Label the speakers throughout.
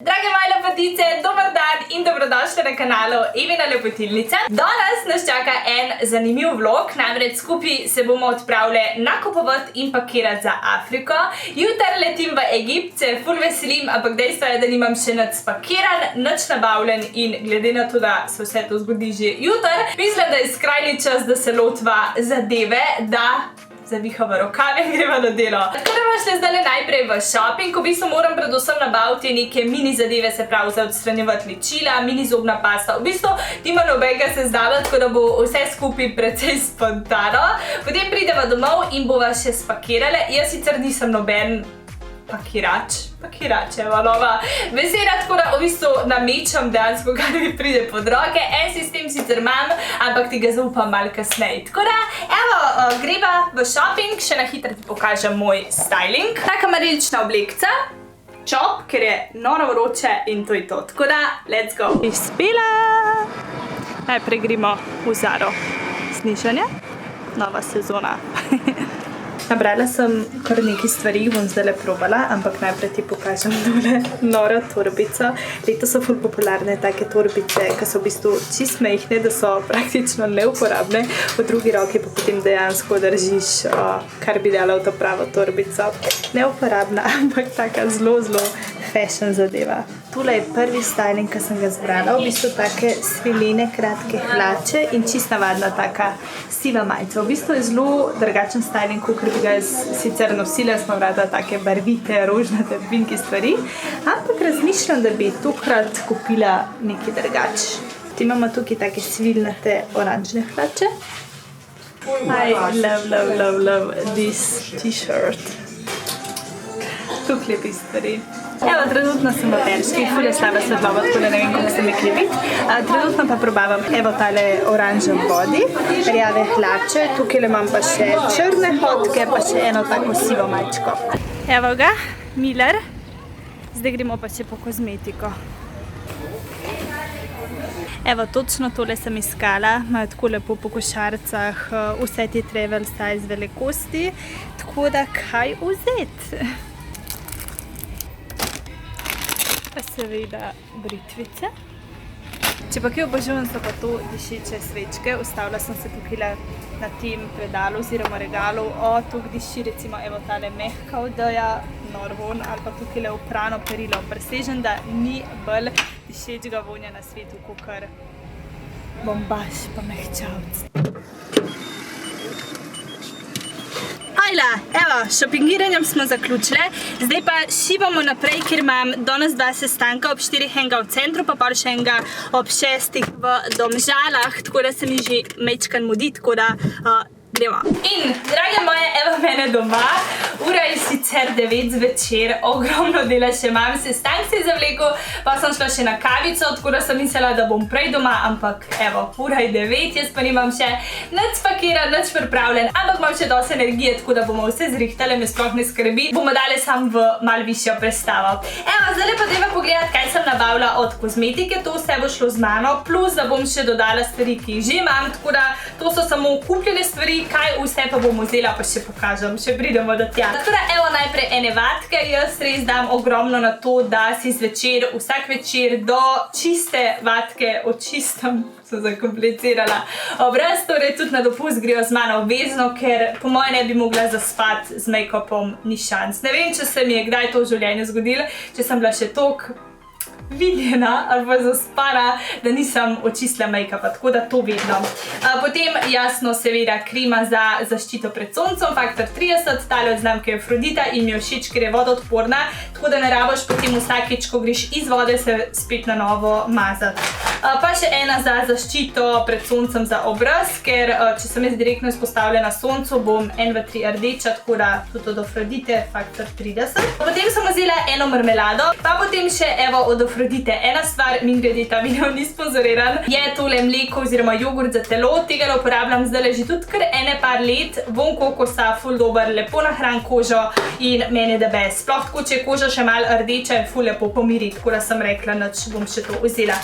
Speaker 1: Drage moje lepotice, dober dan in dobrodošli na kanalu Evina lepotilnica. Danes nas čaka en zanimiv vlog, namreč skupaj se bomo odpravili nakupovati in pakirati za Afriko. Jutri letim v Egipt, se ful veselim, ampak dejstvo je, da nimam še nič spakiran, nič nabavljen in glede na to, da se vse to zgodi že jutri, mislim, da je skrajni čas, da se lotva zadeve, da zavihava rokave in greva na delo. Tako da bomo šli zdaj najprej v šoping, v bistvu moram predvsem nabaviti neke mini zadeve, se pravi za odstranjevati ličila, mini zobna pasta. V bistvu nima nobenega seznama, tako da bo vse skupaj precej spontano. Potem prideva domov in bova še spakirale. Jaz sicer nisem noben Pakirač, evo nova beseda, tako da v bistvu namečam dejansko, kar mi pride pod roke. En sistem sicer imam, ampak ti ga zaupam malo kasneje. Tako da, evo, greva v šoping, še na hitro ti pokažem moj styling. Taka marelična oblekca, čop, ker je noro vroče in to je to. Tako da, let's go. Izpela! Najprej gremo v Zaro. Snižanje, nova sezona. Nabrala sem kar nekaj stvari, bom zdaj probala, ampak najprej ti pokažem tole noro torbico. Letos so ful popularne take torbice, ki so v bistvu čist majhne, da so praktično neuporabne, v drugi roki pa potem dejansko držiš, kar bi dala v to pravo torbico. Neuporabna, ampak taka zelo fashion zadeva. Tule je prvi styling, ki sem ga zbrala, v bistvu take svilene kratke hlače in čist navadna taka siva majica. V bistvu je zelo drugačen styling, kot bi ga sicer nosila, smo vrata take barvite, rožnate, pinki stvari, ampak razmišljam, da bi tokrat kupila nekaj drugač. Imamo tukaj take svilnate oranžne hlače. I love this t-shirt. Tukaj lepi stvari. Evo, trenutno sem v Perški, ful je slaba svetlova, tako da ne vem, kako se mi kriviti. Trenutno pa probavam, evo, tale oranžen body, rjave hlače, tukaj imam pa še črne hodke, pa še eno tako sivo majčko. Evo ga, Miller. Zdaj gremo pa še po kozmetiko. Evo, točno tole sem iskala, imajo tako lepo po košaricah, vse ti travel size velikosti, tako da kaj vzeti? Pa seveda britvice. Če pa kaj obožujem, so pa to dišeče svečke. Ustavila sem se tukaj na tem predalu oziroma regalu. Tukaj diši recimo evo tale mehka odeja, norvon ali pa tukaj oprano perilo. Presežem, da ni bolj dišečega vonja na svetu, kakor bombaž pa mehčavc. Ajla, evo, šopingiranjem smo zaključile, zdaj pa šibamo naprej, ker imam danes 2 sestanka, ob 4 enega v centru, pa pol še enega ob 6 v Domžalah, tako da se mi že mečkan mudi, tako da gremo. In, drage moje, evo mene doma, ura je sicer 9 zvečer, ogromno dela še imam, sestank se je zavlekel, pa sem šla še na kavico, tako da sem mislila, da bom prej doma, ampak evo, ura je 9, jaz pa nimam še nič spakiran, nič pripravljen, ampak imam še dosti energije, tako da bomo vse zrihtali, me sploh ne skrbi, bomo dali sam v malo višjo predstavo. Evo, zdaj pa treba pogledati, kaj sem nabavila od kozmetike, to vse bo šlo z Mano, plus da bom še dodala stvari, ki jih že imam, tako da to so samo kupljene stvari, kaj vse pa bom vzela, pa še pokažem, še pridemo do tja. Tako da, evo, najprej ene vatke, jaz res dam ogromno na to, da si zvečer, vsak večer do čiste vatke očistam, sem zakomplicirala obraz, torej tudi na dopust grejo z Mano obvezno, ker po moje ne bi mogla zaspati z make-upom, ni šans. Ne vem, če se mi je kdaj to v življenju zgodilo, če sem bila še toliko vidjena ali pa zaspana, da nisem očistila make-upa, tako da to vedno. Potem jasno seveda krema za zaščito pred soncem, faktor 30, tale od znamke Afrodita in mi je všeč, ker je vodoodporna, tako da ne rabiš potem vsakič, ko greš iz vode, se spet na novo mazati. Pa še ena za zaščito pred soncem za obraz, ker če sem jaz direktno izpostavljena soncu, bom 1 v 3 rdeča, tako da tudi od Afrodite, faktor 30. Potem sem vzela eno marmelado, pa potem še evo od Afrodite. Ena stvar, mimogrede, ta video ni sponzoriran, je tole mleko oziroma jogurt za telo, tega ne uporabljam zdaj že tudi kar ene par let, von kokosa, ful dober, lepo nahran kožo in meni da best. Sploh tako, če je koža še malo rdeča, je ful lepo pomiri, tako da sem rekla, nič bom še to vzela.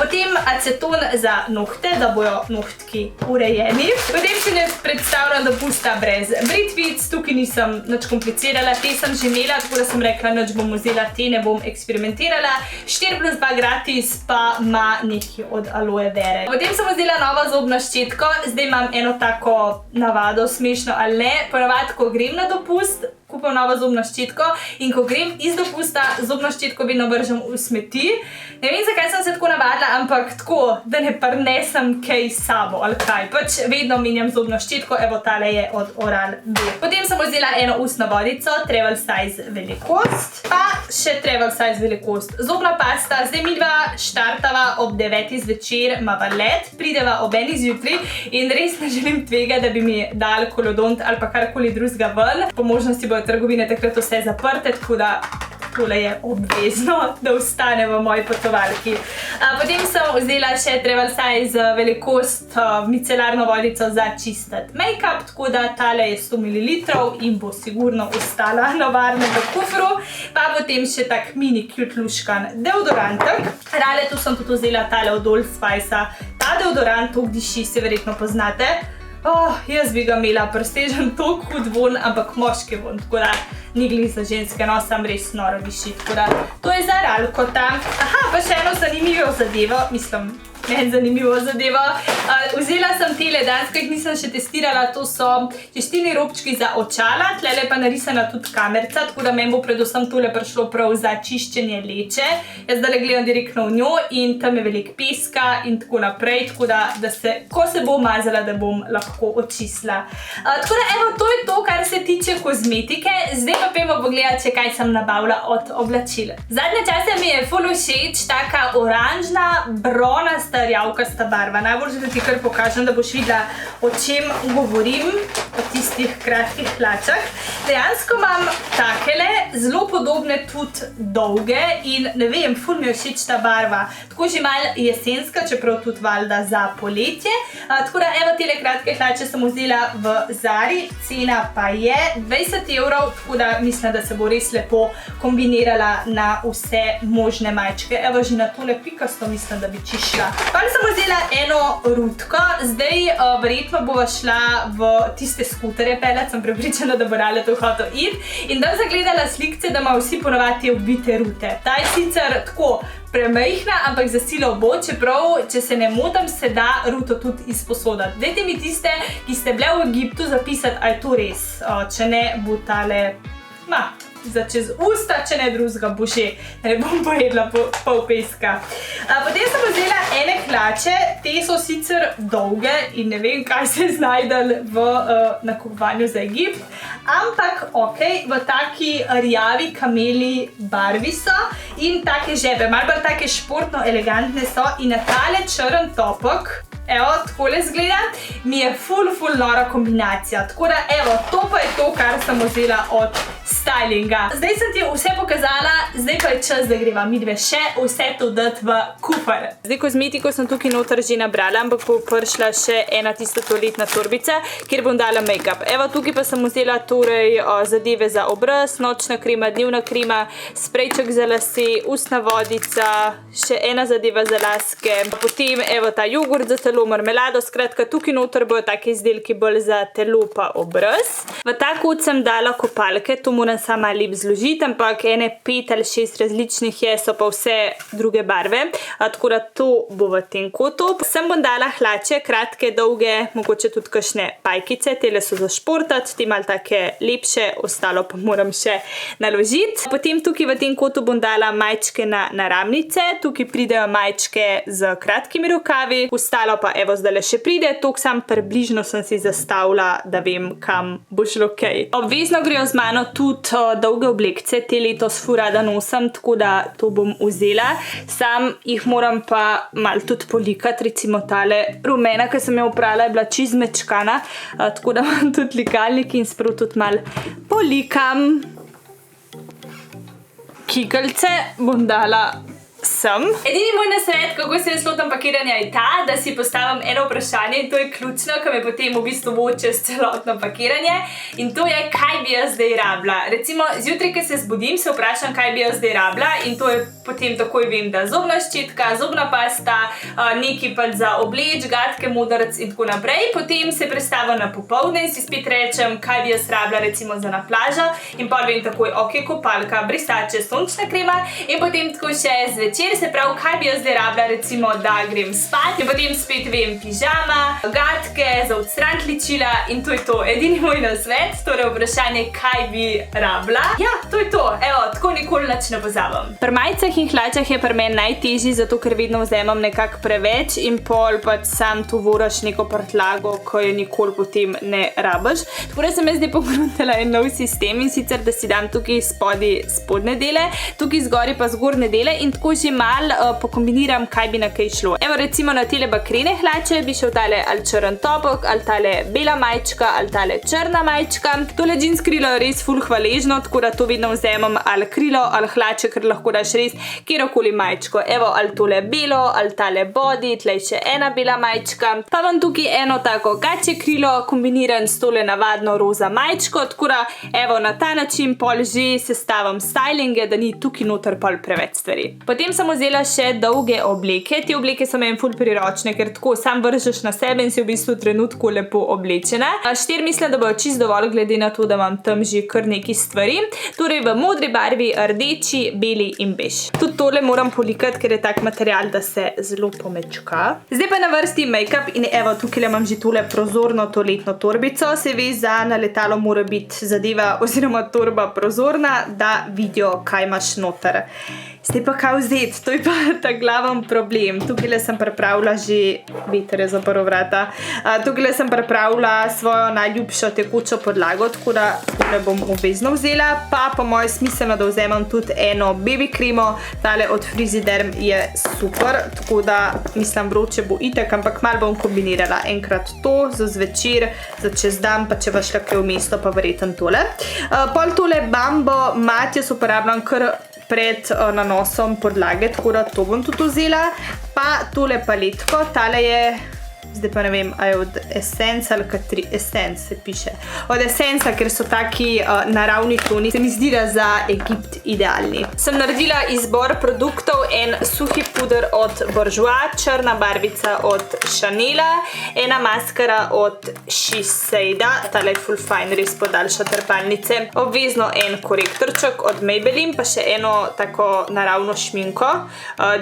Speaker 1: potem aceton za nohte, da bojo nohtki urejeni. Potem si ne predstavljam dopusta brez britvic, tukaj nisem nič komplicirala, te sem že imela, tako da sem rekla, nič bom vzela, te ne bom eksperimentirala. 4+2 gratis pa ima nekaj od aloe vere. Potem sem vzela novo zobno ščetko, zdaj imam eno tako navado, smešno ali ne, ponavadi, ko grem na dopust, kupam novo zobno ščetko in ko grem iz dopusta, zobno ščetko vedno vržem v smeti. Ne vem, zakaj sem se tako navadila, ampak tako, da ne prinesem kaj s sabo ali kaj. Pač vedno menjam zobno ščetko, evo tale je od Oral-B. Potem sem vzela eno ustno vodico, travel size velikost, pa še travel size velikost. Zobna pasta, zdaj midva štartava ob 9 zvečer, imava let, prideva ob 1 zjutraj in res ne želim tvega, da bi mi dal kolodont ali pa karkoli drugega ven. Po možnosti bojo trgovine takrat vse zaprte, tako da tole je obvezno, da ostane v moji potovalki. Potem sem vzela še travel size velikost micelarno vodico za čistiti make-up, tako da tale je 100 ml in bo sigurno ostala na varnem v kufru. Pa potem še tak mini cute luškan deodorantek. Rale tu sem tudi vzela tale od Old Spice-a. Ta deodorant to diši, se verjetno poznate. Jaz bi ga imela prstežen toliko hud von, ampak moški von, tako da ni glih za ženske, no, sam res noro diši, tako da to je za Ralkota. Aha, pa še eno zanimivo zadevo, mislim, meni zanimivo zadevo. Vzela sem tele, danes, ko jih nisem še testirala, to so čistilni robčki za očala, tlele pa narisana tudi kamerca, tako da meni bo predvsem tole prišlo prav za čiščenje leče. Jaz zdaj gledam direktno v njo in tam je veliko peska in tako naprej, tako da se, ko se bo umazala, da bom lahko očistila. Tako da, evo, to je to, kar se tiče kozmetike. Zdaj pa pojmo pogledati, kaj sem nabavila od oblačil. Zadnje čase mi je ful všeč taka oranžna, bronasta, rjavkasta barva. Najbolj že da ti kar pokažem, da boš videla, o čem govorim, o tistih kratkih hlačah. Dejansko imam takele, zelo podobne tudi dolge in ne vem, ful mi je všeč ta barva. Tako že malo jesenska, čeprav tudi valjda za poletje. Tako da, evo, tele kratke hlače sem vzela v Zari, cena pa je 20 €, tako da mislim, da se bo res lepo kombinirala na vse možne majčke. Evo, že na tole pikasto mislim, da bi čišla. Pa sem vzela eno rutko, zdaj verjetno bova šla v tiste skuterje peljati, sem prepričana, da bo Rale to hotel iti. In da sem zagledala slikce, da ima vsi ponovati obite rute. Ta je sicer tako premajhna, ampak za silo bo, čeprav, če se ne motim, se da ruto tudi izposodati. Dajte mi tiste, ki ste bile v Egiptu, zapisati, a je to res. Če ne, bo tale, za čez usta, če ne drugega bo že, da ne bom pojedla pol peska. Potem sem vzela ene hlače, te so sicer dolge in ne vem, kaj se je znajdel v nakupovanju za Egipt, ampak ok, v taki rjavi kameli barvi so in take žebe, malo bolj take športno elegantne so in na tale črn topok, evo, takole zgleda, mi je ful nora kombinacija. Tako da, evo, to pa je to, kar sem vzela od stylinga. Zdaj sem ti vse pokazala, zdaj pa je čas, da greva midve še vse to dati v kufer. Zdaj kozmetiko sem tukaj noter že nabrala, ampak bo prišla še ena tista toaletna torbica, kjer bom dala make-up. Evo, tukaj pa sem vzela torej zadeve za obraz, nočna krema, dnevna krema, sprejček za lase, ustna vodica, še ena zadeva za laske, potem evo ta jogurt za telo, marmelado, skratka tukaj noter bojo take izdelki bolj za telo pa obraz. V ta kot sem dala kopalke, to moram sama lep zložiti, ampak ene 5 ali 6 različnih je, so pa vse druge barve, tako da to bo v tem kotu. Sem bom dala hlače, kratke, dolge, mogoče tudi kakšne pajkice, tele so za športati, te malo take lepše, ostalo pa moram še naložiti. Potem tukaj v tem kotu bom dala majčke na naramnice, tukaj pridejo majčke z kratkimi rokavi, ostalo pa evo zdaj še pride, toliko sam približno sem si zastavila, da vem, kam bo šlo kaj. Obvezno grejo z mano tudi dolge oblekce, te letos ful rada nosim, tako da to bom vzela. Sam jih moram pa malo tudi polikati, recimo tale rumena, ki sem jo oprala, je bila čisto zmečkana, tako da imam tudi likalnik in sprav tudi malo polikam. Kikelce bom dala sem. Edini moj nasvet, kako se jaz lotam pakiranja, je ta, da si postavim eno vprašanje in to je ključno, ker me potem v bistvu vodi čez celotno pakiranje. In to je, kaj bi jaz zdaj rabila. Recimo, zjutraj, ko se zbudim, se vprašam, kaj bi jaz zdaj rabila in to je potem takoj vem, da zobna ščitka, zobna pasta, nekaj pa za obleč, gatke, modrc in tako naprej. Potem se prestavim na popoldne in si spet rečem, kaj bi jaz rabila recimo za na plažo in pa vem takoj, ok, kopalka, brisače, sončna krema in potem tako še zvečer, se pravi, kaj bi jaz zdaj rabila recimo, da grem spat in potem spet vem, pižama, gatke, za odstraniti ličila in to je to. Edini moj nasvet, torej vprašanje, kaj bi rabila. Ja, to je to. Evo, tako nikoli nič ne pozabim. Pri majicah in hlačah je pri meni najtežji, zato ker vedno vzemam nekako preveč in pol pač sam tu voraš neko prtljago, ko je nikoli potem ne rabiš. Tako da sem jaz zdaj pogruntala en nov sistem in sicer, da si dam tukaj spodne dele, tukaj zgori pa zgornje dele in tako že malo pokombiniram, kaj bi na kaj šlo. Evo recimo na tele bakrene hlače bi šel tale ali črn topok, ali tale bela majčka, ali tale črna majčka. Tole džins krilo je res ful hvaležno, tako da to vedno vzemam ali krilo, ali hlače, ker lahko daš res kjerokoli majčko. Evo, ali tole belo, ali tale body, tlej še ena bela majčka. Pa vam tukaj eno tako gače krilo kombiniran s tole navadno roza majčko, tako da evo na ta način pol že sestavim stylinge, da ni tukaj noter pol preveč stvari. Potem sem vzela še dolge obleke. Te obleke so meni ful priročne, ker tako sam vržeš na sebe in si v bistvu v trenutku lepo oblečena. 4 mislim, da bojo čisto dovolj, glede na to, da imam tam že kar nekaj stvari. Torej v modri barvi, rdeči, beli in bež. Tudi tole moram polikati, ker je tak material, da se zelo pomečka. Zdaj pa na vrsti make-up in evo, tukaj imam že tole prozorno toaletno torbico. Se ve, za na letalo mora biti zadeva oziroma torba prozorna, da vidijo, kaj imaš noter. Zdaj pa kaj vzeti, to je pa ta glaven problem. Tukaj sem pripravila že, veter je zaprl vrata, tukaj sem pripravila svojo najljubšo tekočo podlago, tako da tole bom obvezno vzela, pa po moje smiselno, da vzemem tudi eno baby kremo, tale od Friziderm je super, tako da mislim vroče bo itek, ampak malo bom kombinirala enkrat to za zvečer, za čez dan, pa če pa šla kaj v mesto, pa verjetno tole. Pol tole bambo mat jaz uporabljam kar pred nanosom podlage, tako da to bom tudi vzela. Pa tole paletko, tale je, zdaj pa ne vem, a je od Essence ali kateri, Essence se piše. Od Essence, ker so taki naravni toni, se mi zdi, da za Egipt idealni. Sem naredila izbor produktov, en suhi puder od Bourjois, črna barvica od Chanela, ena maskara od Shiseido, tale je full fine, res podaljša trepalnice, obvezno en korektorček od Maybelline, pa še eno tako naravno šminko.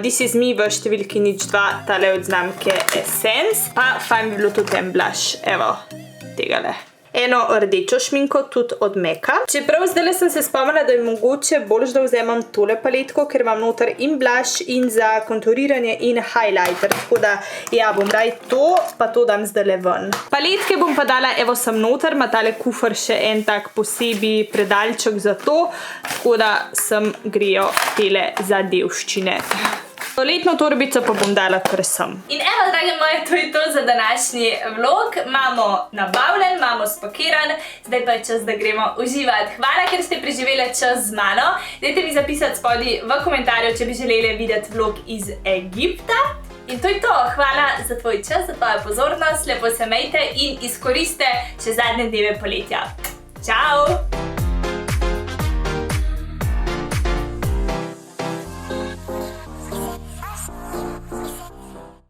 Speaker 1: This is me v številki 02, tale od znamke Essence. Pa fajn bi bilo tudi en blush, evo, tegale. Eno rdečo šminko tudi od Meka. Čeprav zdaj sem se spomnila, da je mogoče boljš, da vzemam tole paletko, ker imam noter in blush in za konturiranje in highlighter. Tako da, ja, bom raj to, pa to dam zdajle ven. Paletke bom pa dala, evo sem noter, ima tale kufr še en tak posebej predalček za to, tako da sem grejo tele zadevščine. Toaletno torbico pa bom dala kar sem. In evo, drage moje, to je to za današnji vlog. Imamo nabavljen, imamo spakiran, zdaj pa je čas, da gremo uživati. Hvala, ker ste preživeli čas z mano. Dajte mi zapisati spodaj v komentarju, če bi želeli videti vlog iz Egipta. In to je to. Hvala za tvoj čas, za tvojo pozornost. Lepo se imejte in izkoriste še zadnje dneve poletja. Čau!